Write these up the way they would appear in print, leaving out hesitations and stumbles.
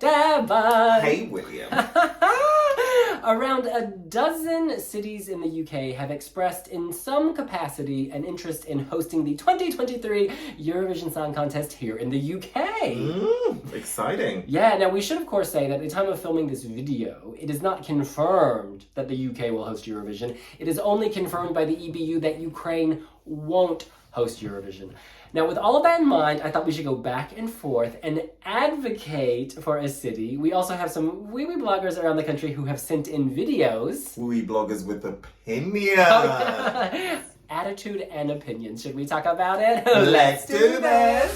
Devon! Hey, William. Around a dozen cities in the UK have expressed in some capacity an interest in hosting the 2023 Eurovision Song Contest here in the UK. Exciting. Yeah, now we should of course say that at the time of filming this video, it is not confirmed that the UK will host Eurovision. It is only confirmed by the EBU that Ukraine won't host Eurovision. Now, with all of that in mind, I thought we should go back and forth and advocate for a city. We also have some Wiwibloggs around the country who have sent in videos. Wiwibloggs with opinions. Attitude and opinions. Should we talk about it? Let's do this.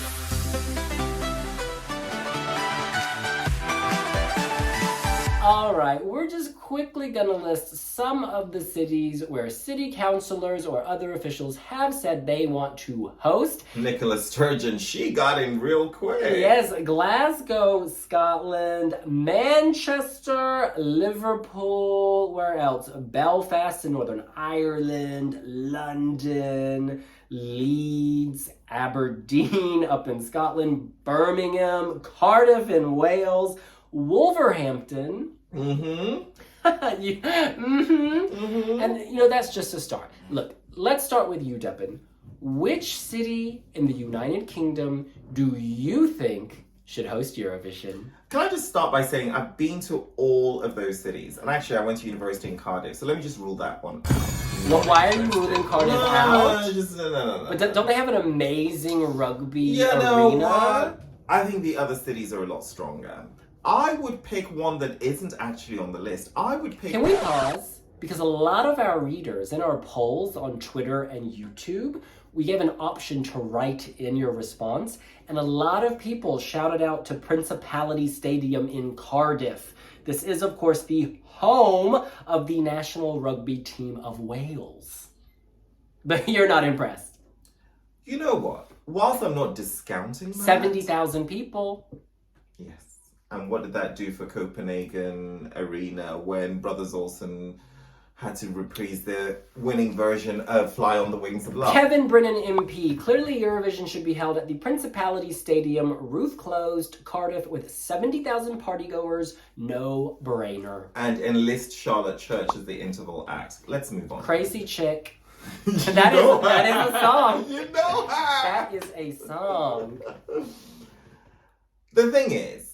All right, we're just quickly gonna list some of the cities where city councillors or other officials have said they want to host. Nicola Sturgeon, she got in real quick. Yes, Glasgow, Scotland, Manchester, Liverpool, where else? Belfast in Northern Ireland, London, Leeds, Aberdeen up in Scotland, Birmingham, Cardiff in Wales, Wolverhampton. And that's just a start. Look, let's start with you, Devon. Which city in the United Kingdom do you think should host Eurovision? Can I just start by saying I've been to all of those cities, and actually I went to university in Cardiff, so let me just rule that one out. Well, why are you ruling Cardiff out? No. But don't they have an amazing rugby arena? No, I think the other cities are a lot stronger. I would pick one that isn't actually on the list. I would pick... Can we pause? Because a lot of our readers in our polls on Twitter and YouTube, we gave an option to write in your response, and a lot of people shouted out to Principality Stadium in Cardiff. This is, of course, the home of the national rugby team of Wales. But you're not impressed. You know what? Whilst I'm not discounting that... 70,000 people. Yes. And what did that do for Copenhagen Arena when Brothers Olsen had to reprise their winning version of Fly on the Wings of Love? Kevin Brennan MP. Clearly Eurovision should be held at the Principality Stadium, roof closed, Cardiff, with 70,000 partygoers. No brainer. And enlist Charlotte Church as the interval act. Let's move on. Crazy Chick. that is a song. You know her. That is a song. The thing is,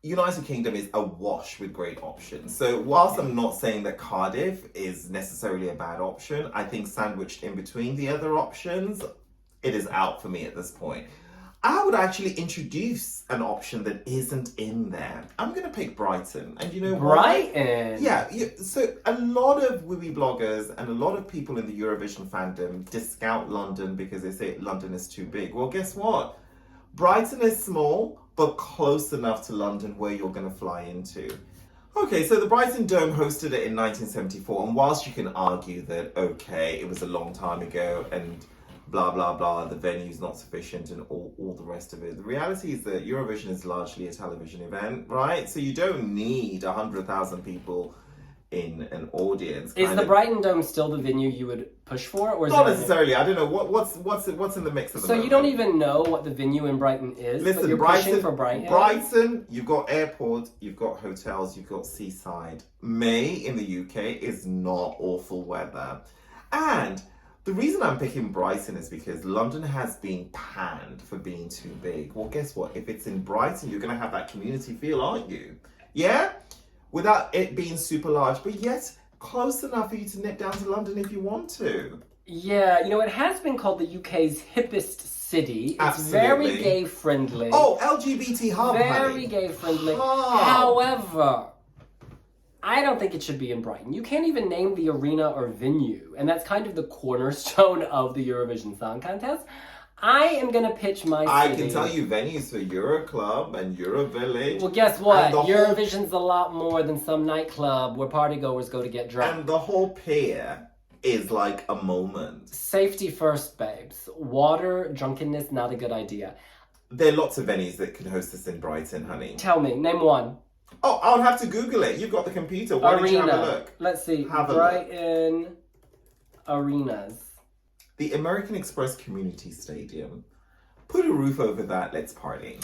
United Kingdom is awash with great options. So whilst I'm not saying that Cardiff is necessarily a bad option, I think sandwiched in between the other options, it is out for me at this point. I would actually introduce an option that isn't in there. I'm going to pick Brighton. And you know why? Brighton? Yeah. So a lot of Wiwibloggers and a lot of people in the Eurovision fandom discount London because they say London is too big. Well, guess what? Brighton is small, but close enough to London where you're going to fly into. Okay, so the Brighton Dome hosted it in 1974, and whilst you can argue that, okay, it was a long time ago, and blah, blah, blah, the venue's not sufficient, and all the rest of it, the reality is that Eurovision is largely a television event, right? So you don't need 100,000 people in an audience. Is the Brighton Dome still the venue you would push for? Or is not necessarily. I don't know. What's in the mix at the moment? So you don't even know what the venue in Brighton is? Listen, but you're pushing for Brighton? Brighton, you've got airport, you've got hotels, you've got seaside. May in the UK is not awful weather. And the reason I'm picking Brighton is because London has been panned for being too big. Well, guess what? If it's in Brighton, you're going to have that community feel, aren't you? Yeah? Without it being super large, but yet close enough for you to nip down to London if you want to. Yeah, it has been called the UK's hippest city. It's Absolutely. very gay friendly. Oh, LGBT hub, very gay friendly. Hub. However, I don't think it should be in Brighton. You can't even name the arena or venue, and that's kind of the cornerstone of the Eurovision Song Contest. I am going to pitch my city. I can tell you venues for Euroclub and Eurovillage. Well, guess what? Eurovision's a lot more than some nightclub where partygoers go to get drunk. And the whole pier is like a moment. Safety first, babes. Water, drunkenness, not a good idea. There are lots of venues that can host this in Brighton, honey. Tell me, name one. Oh, I'll have to Google it. You've got the computer. Why don't you have a look? Let's see. Have a Brighton arenas. The American Express Community Stadium. Put a roof over that, let's party.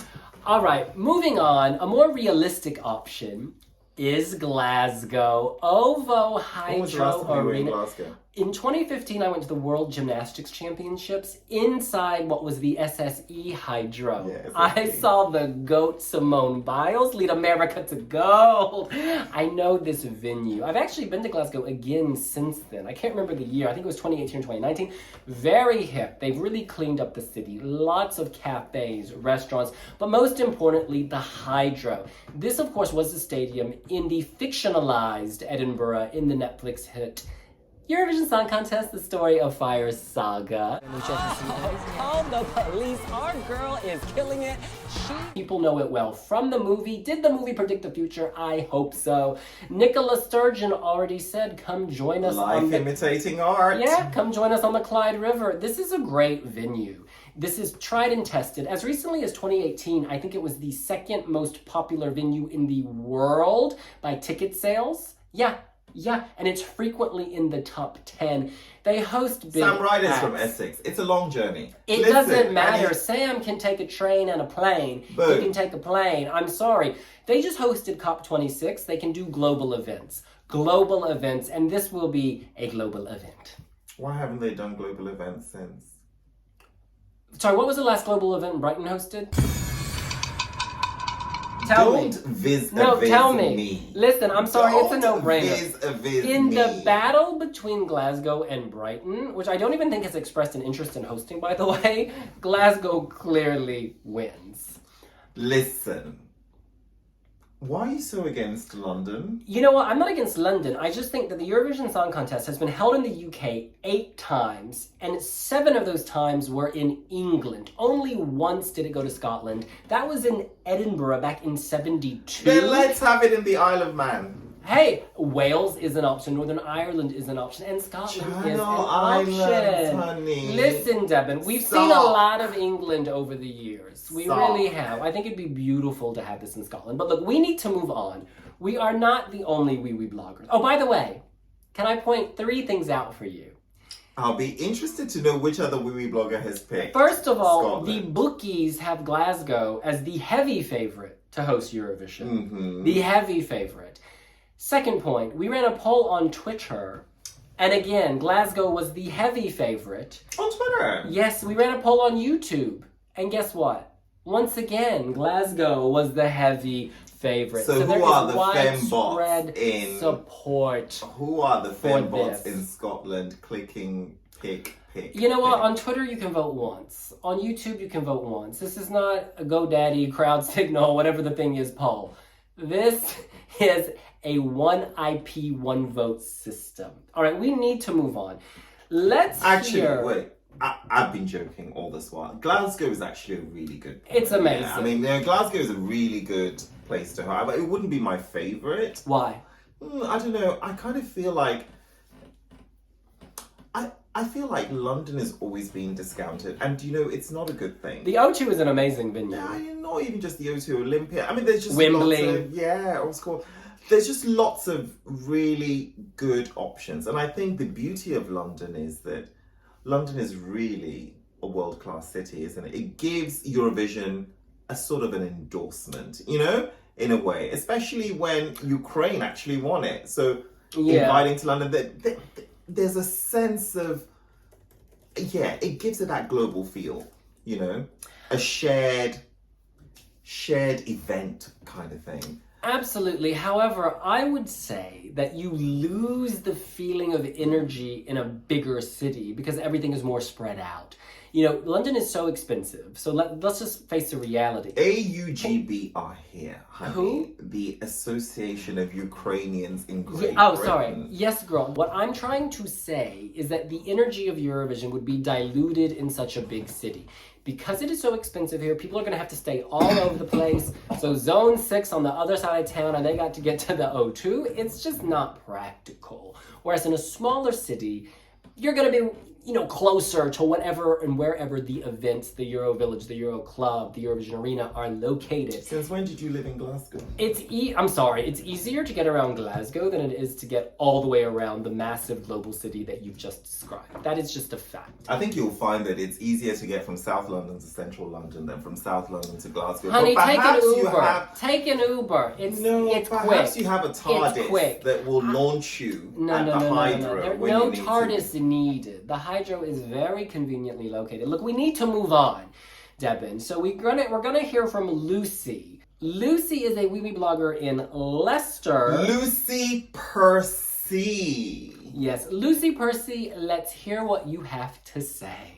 All right, moving on. A more realistic option is Glasgow OVO When was the last Hydro time you were in Arena. Glasgow? In 2015, I went to the World Gymnastics Championships inside what was the SSE Hydro. Yeah, I SSE. saw the GOAT Simone Biles lead America to gold. I know this venue. I've actually been to Glasgow again since then. I can't remember the year. I think it was 2018 or 2019. Very hip. They've really cleaned up the city. Lots of cafes, restaurants, but most importantly, the Hydro. This, of course, was the stadium in the fictionalized Edinburgh in the Netflix hit Eurovision Song Contest, the story of Fire Saga. Call the police. Our girl is killing it. People know it well from the movie. Did the movie predict the future? I hope so. Nicola Sturgeon already said, come join us on Life the... imitating art. Yeah, come join us on the Clyde River. This is a great venue. This is tried and tested. As recently as 2018, I think it was the second most popular venue in the world by ticket sales. Yeah, and it's frequently in the top 10. They host big Sam Ryder's acts. from Essex. It's a long journey. It Listen, doesn't and matter. it- Sam can take a train and a plane. He Boom. can take a plane. I'm sorry. They just hosted COP26. They can do global events. Global events, and this will be a global event. Why haven't they done global events since? Sorry, what was the last global event Brighton hosted? Tell me. Don't Tell me. Listen, I'm sorry, it's a no-brainer. In the battle between Glasgow and Brighton, which I don't even think has expressed an interest in hosting, by the way, Glasgow clearly wins. Listen, why are you so against London? You know what? I'm not against London. I just think that the Eurovision Song Contest has been held in the UK 8 times, and 7 of those times were in England. Only once did it go to Scotland. That was in Edinburgh back in 72. Then let's have it in the Isle of Man. Hey, Wales is an option, Northern Ireland is an option, and Scotland is an Channel option. Islands, honey. Listen, Devin, we've seen a lot of England over the years. We really have. I think it'd be beautiful to have this in Scotland. But look, we need to move on. We are not the only Wiwibloggs. Oh, by the way, can I point 3 things out for you? I'll be interested to know which other Wiwiblogger has picked. First of all, Scotland. the bookies have Glasgow as the heavy favorite to host Eurovision. Mm-hmm. The heavy favorite. Second point, we ran a poll on Twitter, and again, Glasgow was the heavy favorite. On Twitter? Yes, we ran a poll on YouTube, and guess what? Once again, Glasgow was the heavy favorite. So there who is are the widespread fembots in... support. Who are the for fembots this. in Scotland clicking pick? You know what? pick? On Twitter, you can vote once. On YouTube, you can vote once. This is not a GoDaddy, crowd signal, whatever the thing is, poll. This is a one IP, one vote system. All right, we need to move on. Let's hear... Wait. I've been joking all this while. Glasgow is actually a really good place. It's amazing. Yeah, I mean, Glasgow is a really good place to have. It wouldn't be my favourite. Why? I don't know. I kind of feel like... I feel like London is always being discounted. And, it's not a good thing. The O2 is an amazing venue. Yeah, not even just the O2 Olympia. I mean, there's just Wembley. lots of... Yeah, what's it called? There's just lots of really good options. And I think the beauty of London is that London is really a world-class city, isn't it? It gives Eurovision a sort of an endorsement, in a way, especially when Ukraine actually won it. So inviting to London, there's a sense of, it gives it that global feel, a shared event kind of thing. Absolutely. However, I would say that you lose the feeling of energy in a bigger city because everything is more spread out. London is so expensive. So let's just face the reality. AUGB are here, honey. Who? The Association of Ukrainians in Great Sorry. Britain. Yes, girl. What I'm trying to say is that the energy of Eurovision would be diluted in such a big city. Because it is so expensive here, people are going to have to stay all over the place. So Zone 6 on the other side of town, and they got to get to the O2. It's just not practical. Whereas in a smaller city, you're going to be... closer to whatever and wherever the events, the Euro Village, the Euro Club, the Eurovision Arena are located. Since when did you live in Glasgow? It's easier to get around Glasgow than it is to get all the way around the massive global city that you've just described. That is just a fact. I think you'll find that it's easier to get from South London to Central London than from South London to Glasgow. Honey, but take an Uber. Take an Uber. It's perhaps quick. you have a TARDIS that will launch you at the Hydro when you need to. No TARDIS needed. The Hydro is very conveniently located. Look, we need to move on, Devin. So we're gonna hear from Lucy. Lucy is a Wiwiblogger in Leicester. Lucy Percy. Yes, Lucy Percy. Let's hear what you have to say.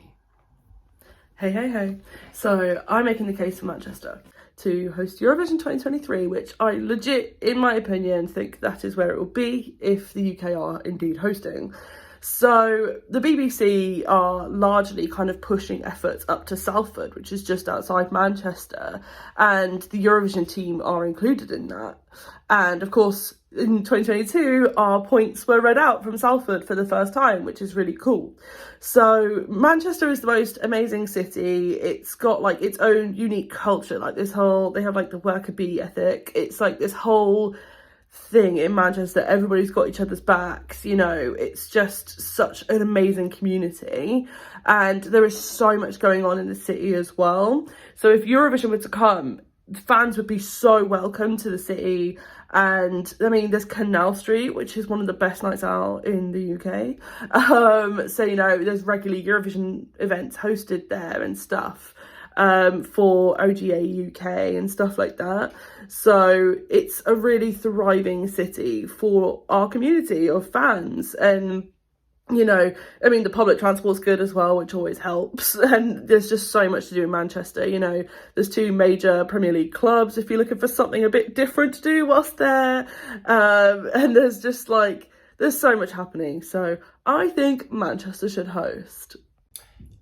Hey. So I'm making the case for Manchester to host Eurovision 2023, which I legit, in my opinion, think that is where it will be if the UK are indeed hosting. So the BBC are largely kind of pushing efforts up to Salford, which is just outside Manchester, and the Eurovision team are included in that. And of course, in 2022, our points were read out from Salford for the first time, which is really cool. So Manchester is the most amazing city. It's got like its own unique culture, like they have like the worker bee ethic. It's like this whole thing in Manchester, everybody's got each other's backs, it's just such an amazing community, and there is so much going on in the city as well. So if Eurovision were to come, fans would be so welcome to the city. And I mean, there's Canal Street, which is one of the best nights out in the UK. So there's regularly Eurovision events hosted there and stuff. For OGA UK and stuff like that. So it's a really thriving city for our community of fans. And, the public transport's good as well, which always helps. And there's just so much to do in Manchester. There's 2 major Premier League clubs if you're looking for something a bit different to do whilst there. And there's just there's so much happening. So I think Manchester should host.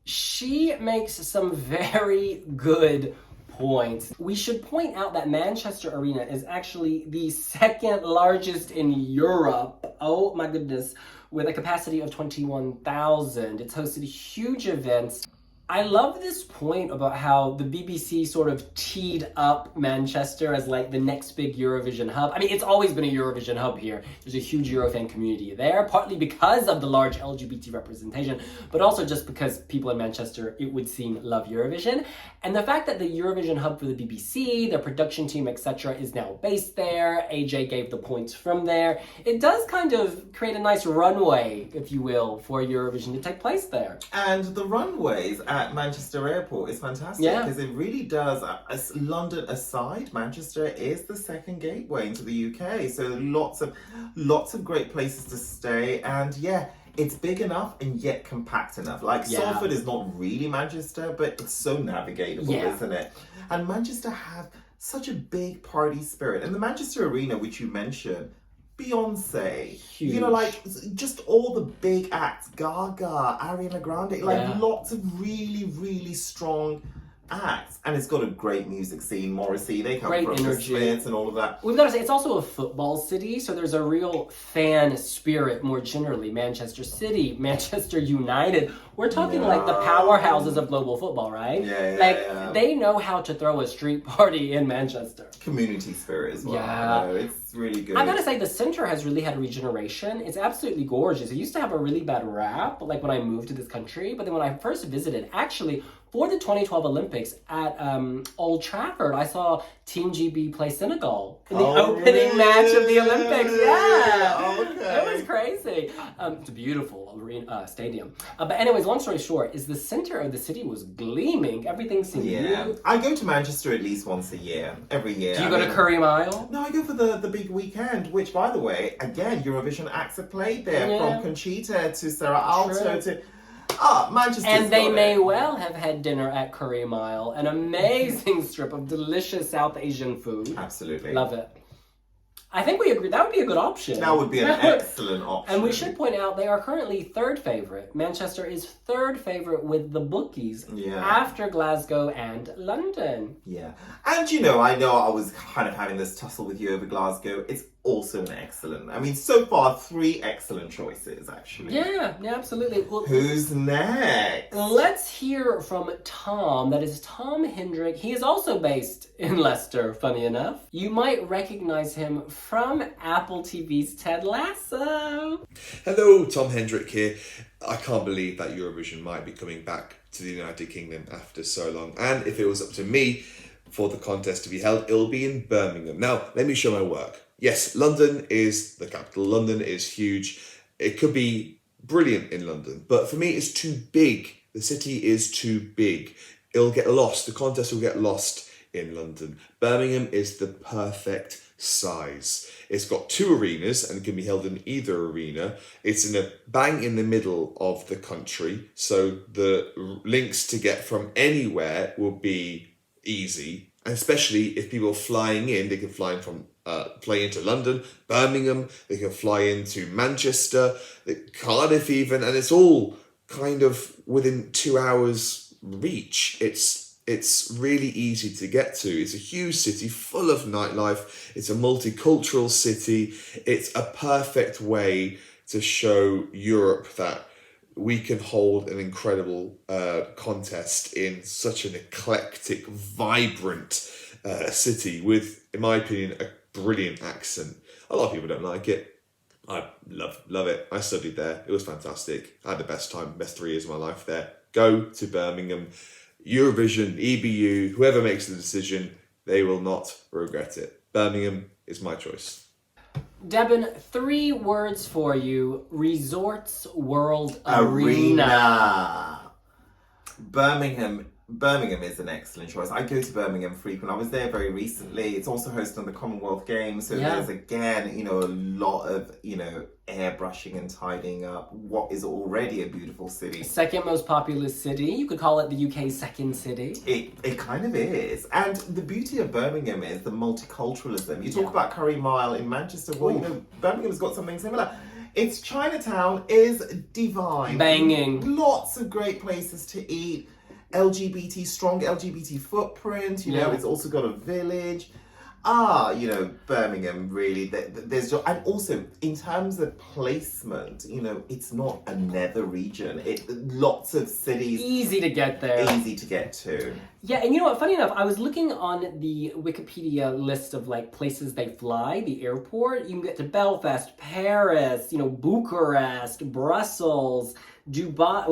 She makes some very good points. We should point out that Manchester Arena is actually the second largest in Europe. Oh my goodness. With a capacity of 21,000. It's hosted huge events. I love this point about how the BBC sort of teed up Manchester as the next big Eurovision hub. I mean, it's always been a Eurovision hub here. There's a huge Eurofan community there, partly because of the large LGBT representation, but also just because people in Manchester, it would seem, love Eurovision. And the fact that the Eurovision hub for the BBC, their production team, etc., is now based there, AJ gave the points from there, it does kind of create a nice runway, if you will, for Eurovision to take place there. And the runways at Manchester Airport is fantastic because it really does, London aside, Manchester is the second gateway into the UK. So lots of great places to stay, and it's big enough and yet compact enough. Salford is not really Manchester, but it's so navigatable, isn't it? And Manchester have such a big party spirit. And the Manchester Arena, which you mentioned, Beyonce, huge. Just all the big acts, Gaga, Ariana Grande, lots of really, really strong acts. And it's got a great music scene. Morrissey, they come great from energy. The Smiths and all of that. We've got to say, it's also a football city, so there's a real fan spirit more generally. Manchester City, Manchester United. We're talking the powerhouses of global football, right? Yeah. They know how to throw a street party in Manchester. Community spirit as well. Yeah. It's really good. I gotta say, the centre has really had regeneration. It's absolutely gorgeous. It used to have a really bad rap, when I moved to this country, but then when I first visited, actually, for the 2012 Olympics at Old Trafford, I saw Team GB play Senegal in the opening match of the Olympics. Yeah, okay. It was crazy. It's a beautiful arena, stadium. But anyways, long story short, is the center of the city was gleaming. Everything seemed new. I go to Manchester at least once a year, every year. Do you go to Curry Mile? No, I go for the big weekend, which, by the way, again, Eurovision acts have played there, from Conchita to Sarah Alto to... Manchester. And they may well have had dinner at Curry Mile, an amazing strip of delicious South Asian food. Absolutely. Love it. I think we agree that would be a good option. That would be an excellent option. And we should point out they are currently third favourite. Manchester is third favourite with the bookies after Glasgow and London. Yeah. And I know I was kind of having this tussle with you over Glasgow. It's also an excellent. I mean, so far, 3 excellent choices, actually. Yeah, absolutely. Well, who's next? let's hear from Tom. That is Tom Hendrick. He is also based in Leicester, funny enough. You might recognize him from Apple TV's Ted Lasso. Hello, Tom Hendrick here. I can't believe that Eurovision might be coming back to the United Kingdom after so long. And if it was up to me for the contest to be held, it'll be in Birmingham. Now, let me show my work. Yes, London is the capital. London is huge. It could be brilliant in London, but for me, it's too big. The city is too big. It'll get lost. The contest will get lost in London. Birmingham is the perfect size. It's got 2 arenas and can be held in either arena. It's in a bang in the middle of the country, so the links to get from anywhere will be easy, and especially if people are flying in, they can fly into London, Birmingham, they can fly into Manchester, Cardiff even, and it's all kind of within 2 hours reach. It's really easy to get to. It's a huge city full of nightlife. It's a multicultural city. It's a perfect way to show Europe that we can hold an incredible contest in such an eclectic, vibrant city with, in my opinion, a brilliant accent. A lot of people don't like it. I love it. I studied there. It was fantastic. I had the best 3 years of my life there. Go to Birmingham. Eurovision, EBU, whoever makes the decision, they will not regret it. Birmingham is my choice. Devin, 3 words for you. Resorts World Arena. Birmingham is an excellent choice. I go to Birmingham frequently. I was there very recently. It's also hosting the Commonwealth Games, so there's again, a lot of, airbrushing and tidying up what is already a beautiful city. Second most populous city. You could call it the UK's second city. It kind of is. And the beauty of Birmingham is the multiculturalism. You talk about Curry Mile in Manchester. Well, Birmingham's got something similar. Its Chinatown is divine. Banging. Lots of great places to eat. Strong LGBT footprint, it's also got a village. Birmingham, really, there's, and also, in terms of placement, it's not a nether region. Lots of cities. Easy to get there. Easy to get to. Yeah, and you know what, funny enough, I was looking on the Wikipedia list of, places they fly, the airport. You can get to Belfast, Paris, Bucharest, Brussels, Dubai,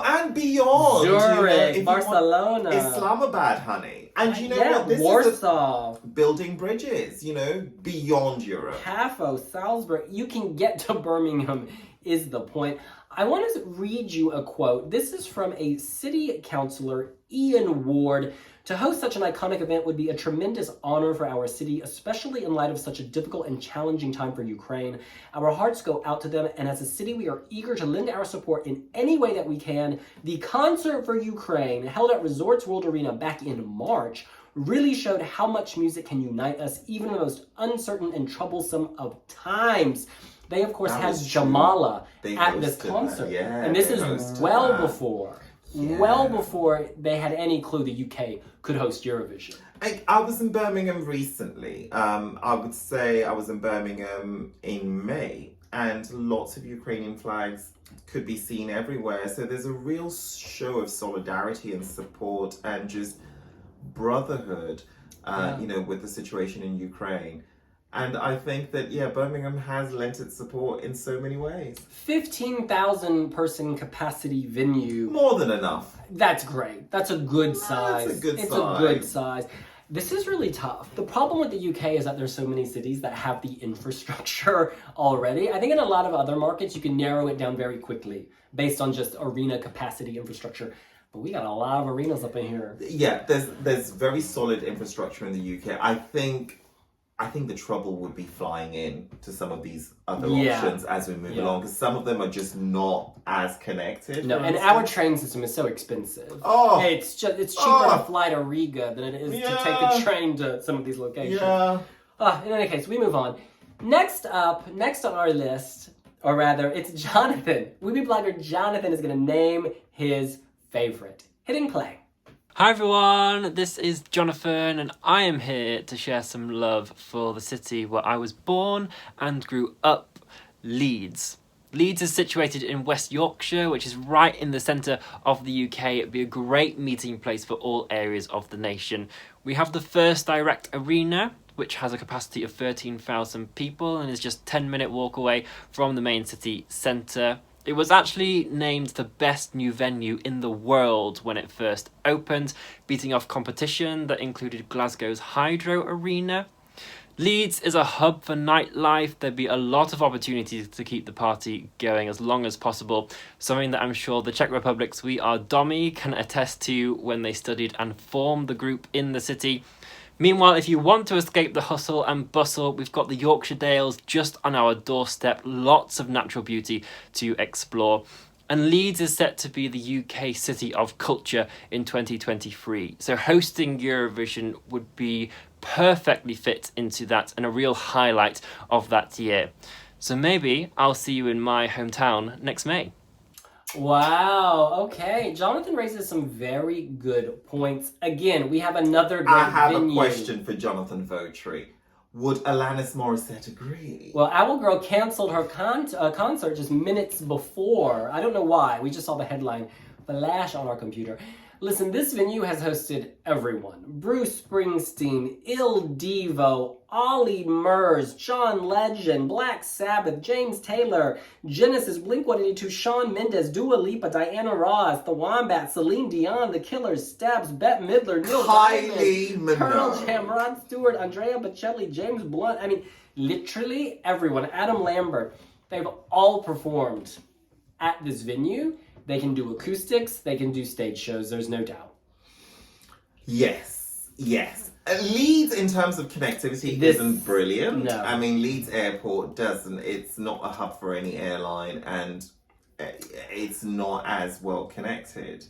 and beyond. Zurich, Barcelona, Islamabad, honey. And what? This Warsaw. is building bridges, beyond Europe. Pafo, Salzburg. You can get to Birmingham is the point. I want to read you a quote. This is from a city councillor, Ian Ward. To host such an iconic event would be a tremendous honor for our city, especially in light of such a difficult and challenging time for Ukraine. Our hearts go out to them, and as a city, we are eager to lend our support in any way that we can. The Concert for Ukraine, held at Resorts World Arena back in March, really showed how much music can unite us, even in the most uncertain and troublesome of times. They, of course, had Jamala at this concert. And this is well before they had any clue the UK could host Eurovision. I was in Birmingham recently. I would say I was in Birmingham in May, and lots of Ukrainian flags could be seen everywhere. So there's a real show of solidarity and support and just brotherhood, with the situation in Ukraine. And I think that, Birmingham has lent its support in so many ways. 15,000 person capacity venue. More than enough. That's great. That's a good size. It's a good size. This is really tough. The problem with the UK is that there's so many cities that have the infrastructure already. I think in a lot of other markets, you can narrow it down very quickly based on just arena capacity infrastructure. But we got a lot of arenas up in here. Yeah, there's very solid infrastructure in the UK. I think the trouble would be flying in to some of these other options as we move along, because some of them are just not as connected. No, and our train system is so expensive. It's cheaper to fly to Riga than it is to take the train to some of these locations. In any case, we move on. Next on our list, or rather, it's Jonathan. Wiwiblogger Jonathan is going to name his favorite. Hitting play. Hi everyone, this is Jonathan and I am here to share some love for the city where I was born and grew up, Leeds. Leeds is situated in West Yorkshire, which is right in the centre of the UK. It'd be a great meeting place for all areas of the nation. We have the first direct arena, which has a capacity of 13,000 people and is just a 10-minute walk away from the main city centre. It was actually named the best new venue in the world when it first opened, beating off competition that included Glasgow's Hydro Arena. Leeds is a hub for nightlife. There'd be a lot of opportunities to keep the party going as long as possible, something that I'm sure the Czech Republic's We Are Domi can attest to when they studied and formed the group in the city. Meanwhile, if you want to escape the hustle and bustle, we've got the Yorkshire Dales just on our doorstep, lots of natural beauty to explore. And Leeds is set to be the UK City of Culture in 2023. So hosting Eurovision would be perfectly fit into that and a real highlight of that year. So maybe I'll see you in my hometown next May. Wow, okay. Jonathan raises some very good points. Again, we have another great I have venue. a question for Jonathan Votry. Would Alanis Morissette agree? Well, Owl Girl canceled her concert just minutes before. I don't know why. We just saw the headline flash on our computer. Listen, this venue has hosted everyone. Bruce Springsteen, Il Divo, Ollie Murs, John Legend, Black Sabbath, James Taylor, Genesis, Blink-182, Shawn Mendes, Dua Lipa, Diana Ross, The Wombats, Celine Dion, The Killers, Stabs, Bette Midler, Neil Kylie Diamond, Pearl Minogue. Jam, Rod Stewart, Andrea Bocelli, James Blunt. I mean, literally everyone. Adam Lambert. They've all performed at this venue. They can do acoustics, they can do stage shows, there's no doubt. Yes. Leeds, in terms of connectivity, isn't brilliant. No. I mean, Leeds Airport it's not a hub for any airline, and it's not as well connected.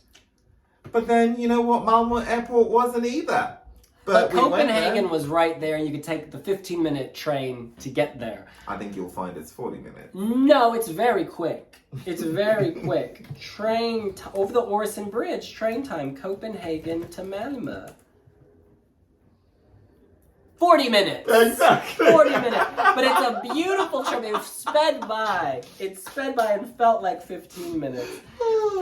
But then, you know what, Malmö Airport wasn't either. But we went Copenhagen there. was right there, and you could take the 15-minute train to get there. I think you'll find it's 40 minutes. No, it's very quick. It's very quick. Over the Øresund Bridge, train time, Copenhagen to Malmö. 40 minutes. Exactly. 40 minutes. But it's a beautiful trip. It sped by. It sped by and felt like 15 minutes.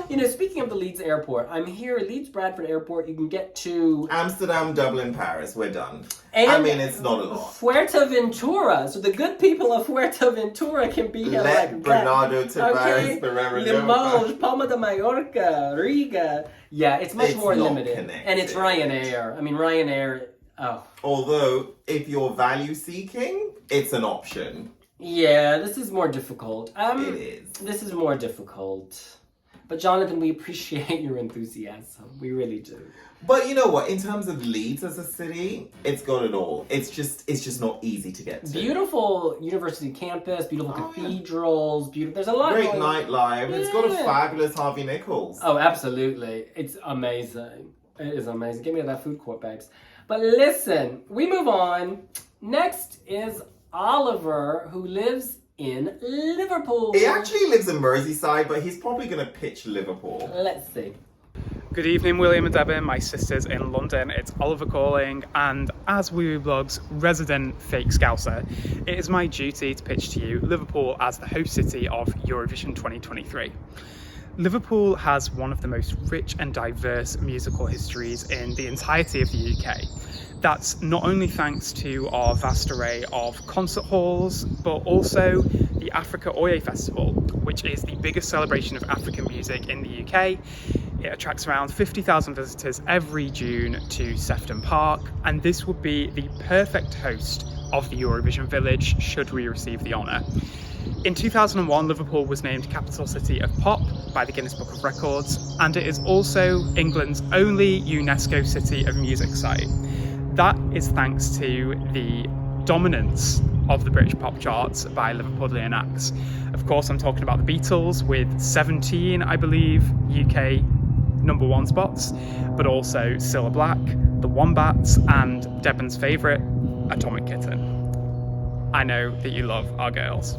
You know, speaking of the Leeds airport, I'm here at Leeds Bradford Airport. You can get to Amsterdam, Dublin, Paris. We're done. And I mean, it's not a lot. Fuerteventura. So the good people of Fuerteventura can be here Let like Bernardo that. Tavares Ferreira Limoges, Palma de Mallorca, Riga. Yeah, it's much It's more not limited. connected. And it's Ryanair. I mean, Ryanair, oh. Although, if you're value seeking, it's an option. Yeah, this is more difficult. It is. This is more difficult. But Jonathan, we appreciate your enthusiasm. We really do. But you know what? In terms of Leeds as a city, it's got it all. It's just not easy to get to. Beautiful university campus, beautiful cathedrals, beautiful. There's a lot. Great going on. nightlife. It's got a Yeah. fabulous Harvey Nichols. Oh, absolutely. It's amazing. It is amazing. Give me that food court, babes. But listen, we move on. Next is Oliver, who lives in Liverpool. He actually lives in Merseyside, but he's probably going to pitch Liverpool. Let's see. Good evening, William and Debbie, my sisters in London. It's Oliver calling, and as Wiwibloggs' resident fake scouser, it is my duty to pitch to you Liverpool as the host city of Eurovision 2023. Liverpool has one of the most rich and diverse musical histories in the entirety of the UK. That's not only thanks to our vast array of concert halls, but also the Africa Oye Festival, which is the biggest celebration of African music in the UK. It attracts around 50,000 visitors every June to Sefton Park, and this would be the perfect host of the Eurovision Village should we receive the honour. In 2001, Liverpool was named Capital City of Pop by the Guinness Book of Records, and it is also England's only UNESCO City of Music site. That is thanks to the dominance of the British pop charts by Liverpudlian acts. Of course, I'm talking about the Beatles with 17, I believe, UK #1 spots, but also Cilla Black, the Wombats, and Devon's favourite, Atomic Kitten. I know that you love our girls.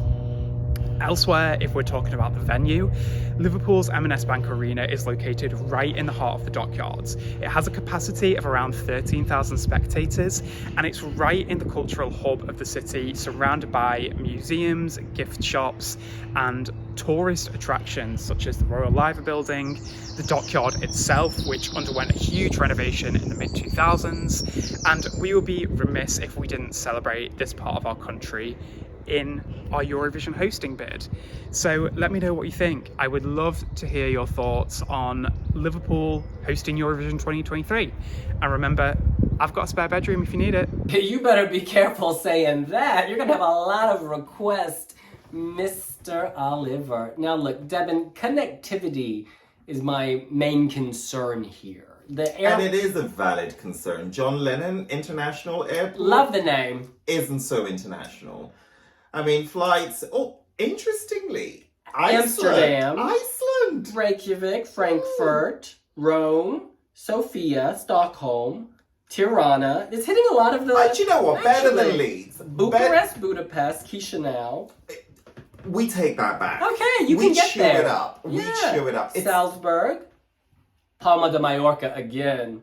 Elsewhere, if we're talking about the venue, Liverpool's M&S Bank Arena is located right in the heart of the dockyards. It has a capacity of around 13,000 spectators, and it's right in the cultural hub of the city, surrounded by museums, gift shops, and tourist attractions such as the Royal Liver Building, the dockyard itself, which underwent a huge renovation in the mid-2000s, and we would be remiss if we didn't celebrate this part of our country in our Eurovision hosting bid. So let me know what you think. I would love to hear your thoughts on Liverpool hosting Eurovision 2023. And remember, I've got a spare bedroom if you need it. You better be careful saying that. You're gonna have a lot of requests, Mr. Oliver. Now look, Devin, connectivity is my main concern here. And it is a valid concern. John Lennon International Airport. Love the name. Isn't so international. I mean, flights. Oh, interestingly, Amsterdam, Iceland, Reykjavik, Frankfurt, Rome, Sofia, Stockholm, Tirana. It's hitting a lot of the. Do you know what? Better than Leeds. Bucharest, Budapest, Chisinau. We take that back. Okay, you can get there. We chew it up. We chew it up. Salzburg, Palma de Mallorca again.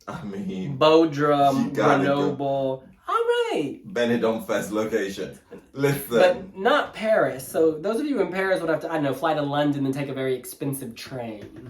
I mean, Bodrum, Grenoble. All right. Benidorm Fest location. Listen. But not Paris. So those of you in Paris would have to, I don't know, fly to London and take a very expensive train.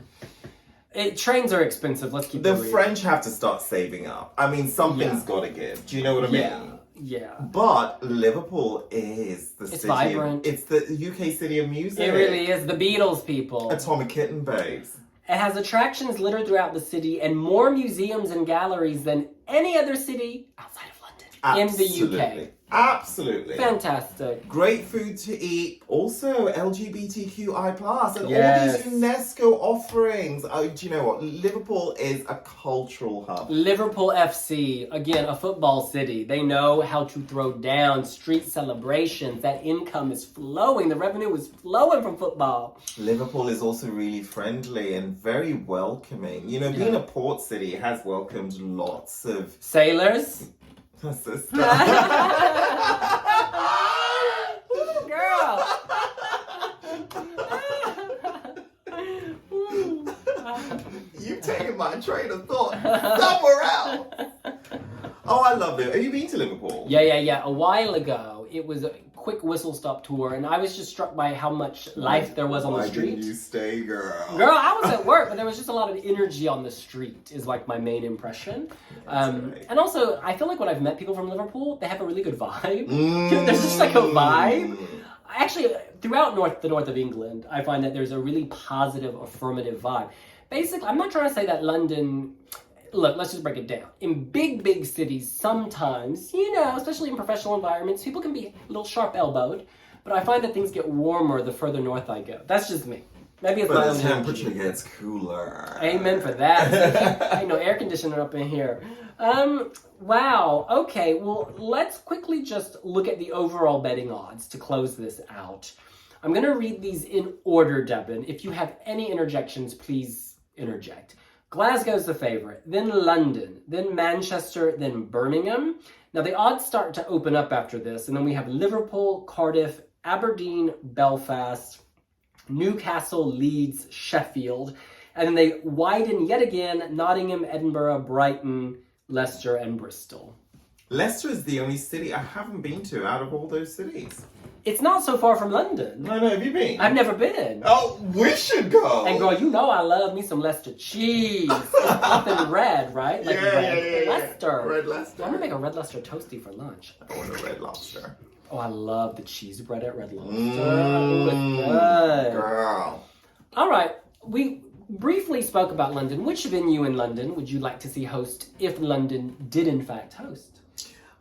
Trains are expensive, let's keep it real. The French have to start saving up. I mean, something's got to give. Do you know what I mean? Yeah. But Liverpool is the city. It's vibrant. It's the UK city of music. It really is. The Beatles, people. Atomic Kitten babes. It has attractions littered throughout the city and more museums and galleries than any other city outside of London. Absolutely. In the UK. Absolutely. Fantastic. Great food to eat. Also LGBTQI+, and all Yes. these UNESCO offerings. Oh, do you know what? Liverpool is a cultural hub. Liverpool FC, again, a football city. They know how to throw down street celebrations. That income is flowing. The revenue is flowing from football. Liverpool is also really friendly and very welcoming. You know, being a port city has welcomed lots of Sailors. sister. Girl. You've taken my train of thought somewhere else. Oh, I love it. Have you been to Liverpool? Yeah. A while ago, it was a quick whistle stop tour, and I was just struck by how much life there was on the Why street. didn't you stay, girl? Girl, I was at work, but there was just a lot of energy on the street, is like my main impression. Right. And also, I feel like when I've met people from Liverpool, they have a really good vibe. There's just like a vibe. Actually, throughout the north of England, I find that there's a really positive, affirmative vibe. Basically, I'm not trying to say that London... Look, let's just break it down. In big cities, sometimes, especially in professional environments, people can be a little sharp-elbowed, but I find that things get warmer the further north I go. That's just me. Maybe it's my But own the temperature energy. gets cooler. Amen for that. Ain't no air conditioner up in here. Wow. Okay, well, let's quickly just look at the overall betting odds to close this out. I'm going to read these in order, Devin. If you have any interjections, please interject. Glasgow's the favorite, then London, then Manchester, then Birmingham. Now the odds start to open up after this, and then we have Liverpool, Cardiff, Aberdeen, Belfast, Newcastle, Leeds, Sheffield, and then they widen yet again, Nottingham, Edinburgh, Brighton, Leicester, and Bristol. Leicester is the only city I haven't been to out of all those cities. It's not so far from London. No, have you been? I've never been. Oh, we should go. And girl, you know I love me some Leicester cheese. It's often red, right? Like red Leicester. Red Leicester. I'm gonna make a red Leicester toasty for lunch. I want a Red Lobster. Oh, I love the cheese bread at Red Lobster. Ooh, it's good. Girl. All right, we briefly spoke about London. Which venue in London would you like to see host if London did in fact host?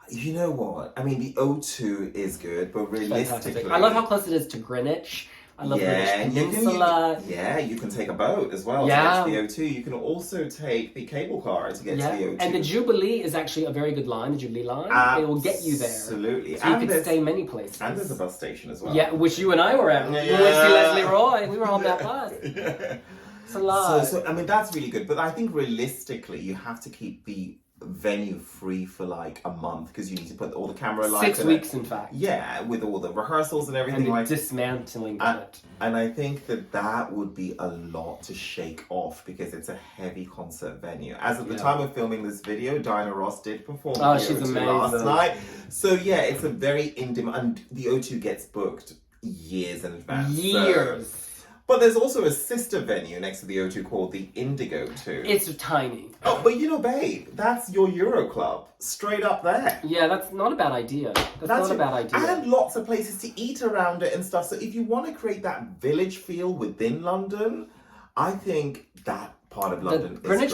You know what? I mean, the O2 is good, but realistically... Fantastic. I love how close it is to Greenwich. I love Greenwich Peninsula. You can take a boat as well to get to the O2. You can also take the cable car to get to the O2. And the Jubilee is actually a very good line, the Jubilee line. It will get you there. Absolutely. So you could stay many places. And there's a bus station as well. Yeah, which you and I were at. We went to see Leslie Roy. We were on that bus. It's a lot. So I mean, that's really good. But I think realistically, you have to keep the venue free for like a month because you need to put all the camera lights 6 in weeks, it. in fact. Yeah, with all the rehearsals and everything And the like dismantling of it. and I think that would be a lot to shake off because it's a heavy concert venue. As of the time of filming this video, Diana Ross did perform Oh, the she's O2 amazing. last night. So yeah, it's a very in-demand, and the O2 gets booked years in advance. Years. But there's also a sister venue next to the O2 called the Indigo 2. It's tiny. Oh, but you know, babe, that's your Euro Club. Straight up there. Yeah, that's not a bad idea. That's not a bad idea. And lots of places to eat around it and stuff. So if you want to create that village feel within London, I think that part of London is great.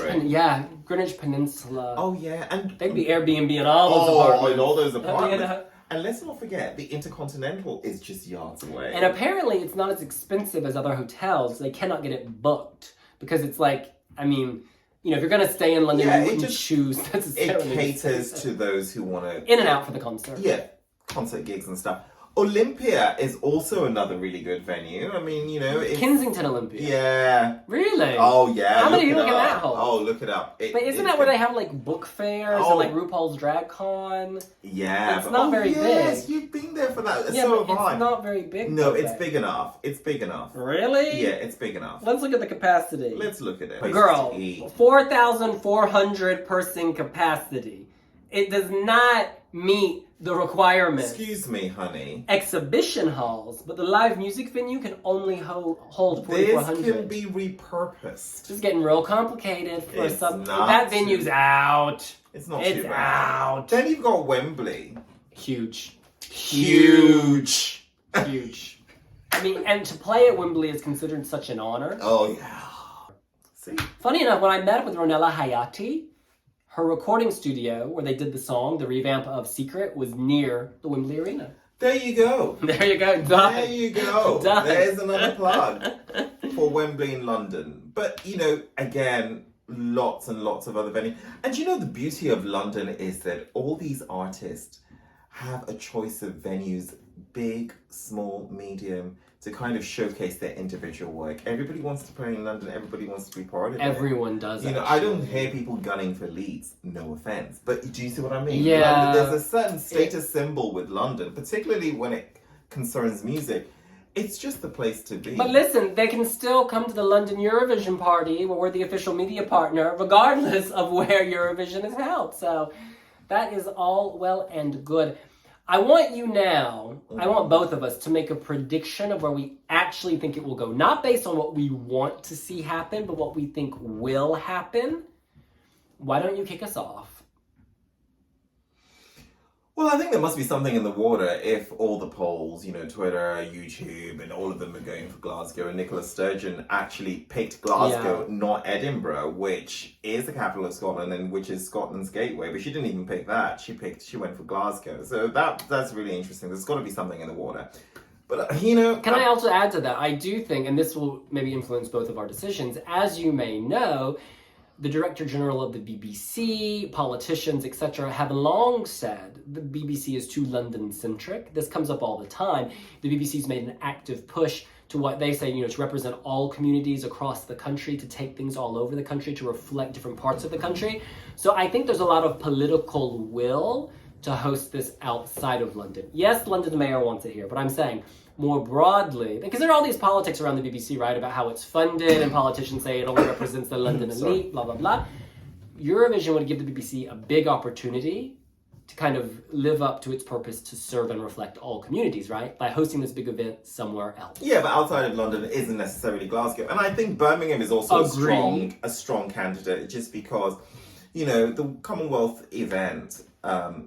Greenwich Peninsula. Oh, yeah. And They'd be Airbnb and all those apartments. in all those apartments. You know? And let's not forget, the Intercontinental is just yards away. And apparently it's not as expensive as other hotels. They cannot get it booked. Because it's like, I mean, you know, if you're going to stay in London, you wouldn't choose necessarily. It caters to those who want to... In and out for the concert. Yeah, concert gigs and stuff. Olympia is also another really good venue. I mean, you know... Kensington Olympia. Yeah. Really? Oh, yeah. How many people can that hold? Oh, look it up. But isn't that where they have, like, book fairs and, like, RuPaul's Drag Con? Yeah. It's not very big. Yes, you've been there for that. Yeah, so but have I. it's not very big. No, it's big enough. It's big enough. Really? Yeah, it's big enough. Let's look at the capacity. Let's look at it. Girl, 4,400 person capacity. It does not meet the requirements. Excuse me, honey. Exhibition halls, but the live music venue can only hold 4,400. This can be repurposed. This is getting real complicated for It's some. not That venue's out. It's not It's too bad. out. Then you've got Wembley. Huge. Huge. Huge. I mean, and to play at Wembley is considered such an honor. Oh, yeah. See? Funny enough, when I met with Ronella Hayati, her recording studio, where they did the song, the revamp of Secret, was near the Wembley Arena. There you go. There you go. Done. There you go. Done. There's another plug for Wembley in London. But, you know, again, lots and lots of other venues. And you know, the beauty of London is that all these artists have a choice of venues, big, small, medium, to kind of showcase their individual work. Everybody wants to play in London. Everybody wants to be part of it. Everyone does. You know, I don't hear people gunning for Leeds. No offense, but do you see what I mean? Yeah. Like, there's a certain status symbol with London, particularly when it concerns music. It's just the place to be. But listen, they can still come to the London Eurovision party, where we're the official media partner, regardless of where Eurovision is held. So that is all well and good. I want you now, I want both of us to make a prediction of where we actually think it will go. Not based on what we want to see happen, but what we think will happen. Why don't you kick us off? Well, I think there must be something in the water if all the polls, you know, Twitter, YouTube, and all of them are going for Glasgow, and Nicola Sturgeon actually picked Glasgow, not Edinburgh, which is the capital of Scotland and which is Scotland's gateway. But she didn't even pick that. She went for Glasgow. So that's really interesting. There's got to be something in the water. But, you know... Can I also add to that? I do think, and this will maybe influence both of our decisions, as you may know, the Director General of the BBC, politicians, etc., have long said the BBC is too London-centric. This comes up all the time. The BBC's made an active push to what they say, you know, to represent all communities across the country, to take things all over the country, to reflect different parts of the country. So I think there's a lot of political will to host this outside of London. Yes, London's mayor wants it here, but I'm saying more broadly, because there are all these politics around the BBC, right, about how it's funded, and politicians say it only represents the London elite, blah, blah, blah. Eurovision would give the BBC a big opportunity to kind of live up to its purpose to serve and reflect all communities, right, by hosting this big event somewhere else. Yeah, but outside of London isn't necessarily Glasgow. And I think Birmingham is also a strong candidate, just because, you know, the Commonwealth event,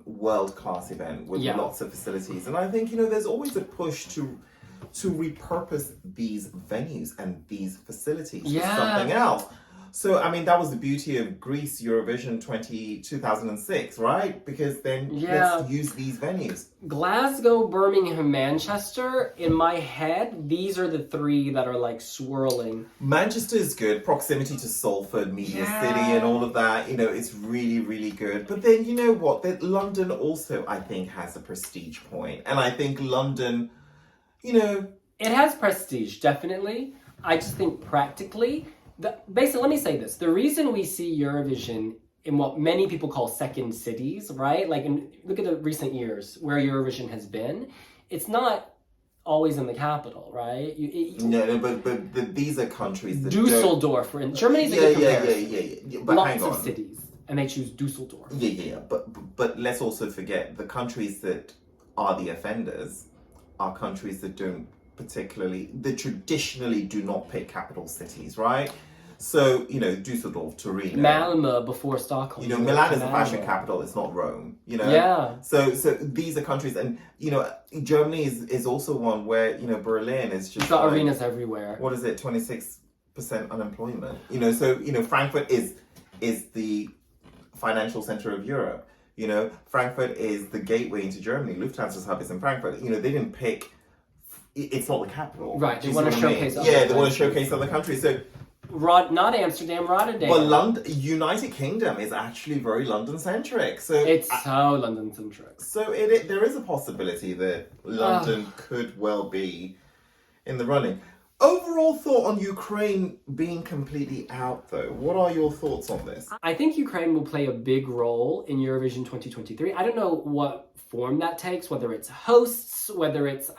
world-class event with lots of facilities. And I think, you know, there's always a push to repurpose these venues and these facilities for something else. So, I mean, that was the beauty of Greece Eurovision 2006, right? Because then let's use these venues. Glasgow, Birmingham, Manchester, in my head, these are the three that are like swirling. Manchester is good. Proximity to Salford, Media City and all of that, you know, it's really, really good. But then, you know what? That London also, I think, has a prestige point. And I think London, you know... It has prestige, definitely. I just think practically... Basically, let me say this. The reason we see Eurovision in what many people call second cities, right? Like, look at the recent years where Eurovision has been. It's not always in the capital, right? No, but these are countries that Dusseldorf, in Germany's a good comparison. yeah. But lots hang on. of cities, and they choose Dusseldorf. Yeah. But let's also forget the countries that are the offenders are countries that that traditionally do not pick capital cities, right? So, Dusseldorf, Turin. Malmö before Stockholm. Milan is the fashion capital, it's not Rome, Yeah. So these are countries, and, Germany is also one where, Berlin is just You've got arenas everywhere. What is it, 26% unemployment? So, Frankfurt is the financial center of Europe. Frankfurt is the gateway into Germany. Lufthansa's hub is in Frankfurt. They didn't pick, it's not the capital. Right, they want to showcase other countries. They want to showcase other countries. So, not Amsterdam, Rotterdam. But United Kingdom is actually very London-centric. So it's so London-centric. So there is a possibility that London could well be in the running. Overall thought on Ukraine being completely out, though. What are your thoughts on this? I think Ukraine will play a big role in Eurovision 2023. I don't know what form that takes, whether it's hosts, whether it's,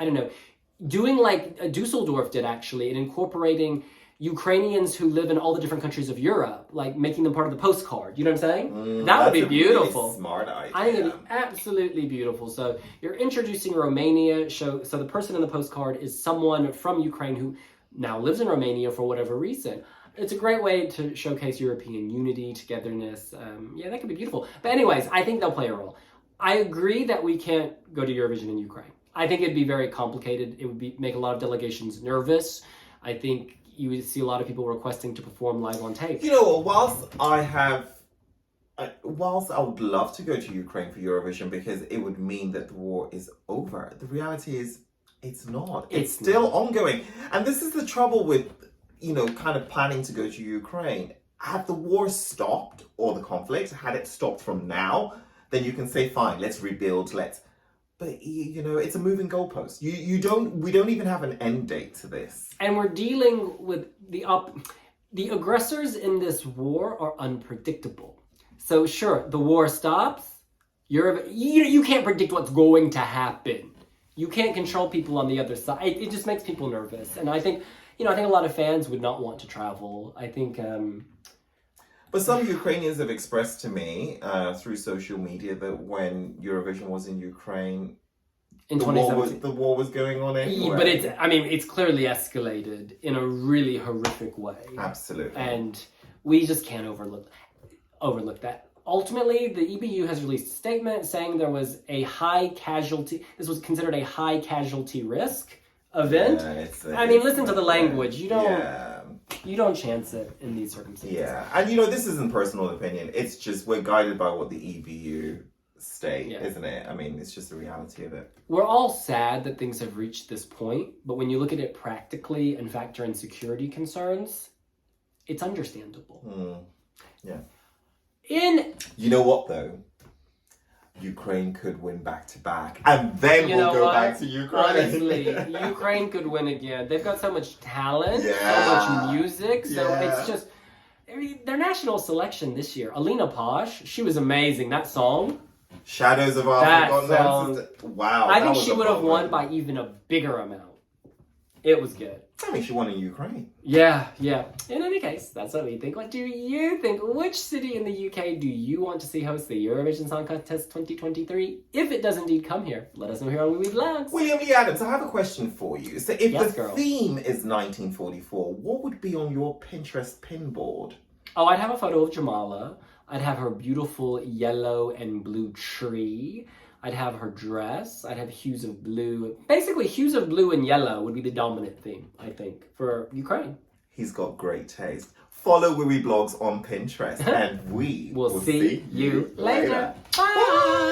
doing like Dusseldorf did actually, and incorporating Ukrainians who live in all the different countries of Europe, like making them part of the postcard. You know what I'm saying? That would be beautiful. Really smart idea. I think it'd be absolutely beautiful. So you're introducing Romania. So the person in the postcard is someone from Ukraine who now lives in Romania for whatever reason. It's a great way to showcase European unity, togetherness. That could be beautiful. But anyways, I think they'll play a role. I agree that we can't go to Eurovision in Ukraine. I think it'd be very complicated. It would make a lot of delegations nervous. I think you would see a lot of people requesting to perform live on tape. Whilst I would love to go to Ukraine for Eurovision because it would mean that the war is over, the reality is it's not. It's still ongoing. And this is the trouble with, kind of planning to go to Ukraine. Had the war stopped, or the conflict, had it stopped from now, then you can say, fine, let's rebuild, But, it's a moving goalpost. We don't even have an end date to this. And we're dealing with the aggressors in this war are unpredictable. So sure, the war stops. You can't predict what's going to happen. You can't control people on the other side. It just makes people nervous. And I think a lot of fans would not want to travel. I think... But some Ukrainians have expressed to me through social media that when Eurovision was in Ukraine, in 2017, the war was going on anyway. But it's clearly escalated in a really horrific way. Absolutely. And we just can't overlook that. Ultimately, the EBU has released a statement saying there was a this was considered a high casualty risk event. Listen to the language. You don't chance it in these circumstances. Yeah, and this isn't personal opinion. It's just we're guided by what the EBU state, isn't it? It's just the reality of it. We're all sad that things have reached this point, but when you look at it practically and factor in security concerns, it's understandable. Yeah. You know what, though? Ukraine could win back-to-back, and then we'll go back to Ukraine. Honestly, Ukraine could win again. They've got so much talent, so much music, so it's just... their national selection this year, Alina Posh, she was amazing. That song... Shadows of Our Forgotten Ancestors. Wow. I think she would have won by even a bigger amount. It was good. She won in Ukraine. Yeah. In any case, that's what we think. What do you think? Which city in the UK do you want to see host the Eurovision Song Contest 2023? If it does indeed come here, let us know here on Wiwibloggs. William Lee Adams, I have a question for you. So if theme is 1944, what would be on your Pinterest pin board? Oh, I'd have a photo of Jamala. I'd have her beautiful yellow and blue tree. I'd have her dress. I'd have hues of blue. Basically, hues of blue and yellow would be the dominant theme, I think, for Ukraine. He's got great taste. Follow Wiwibloggs on Pinterest, and we will see you later. Bye!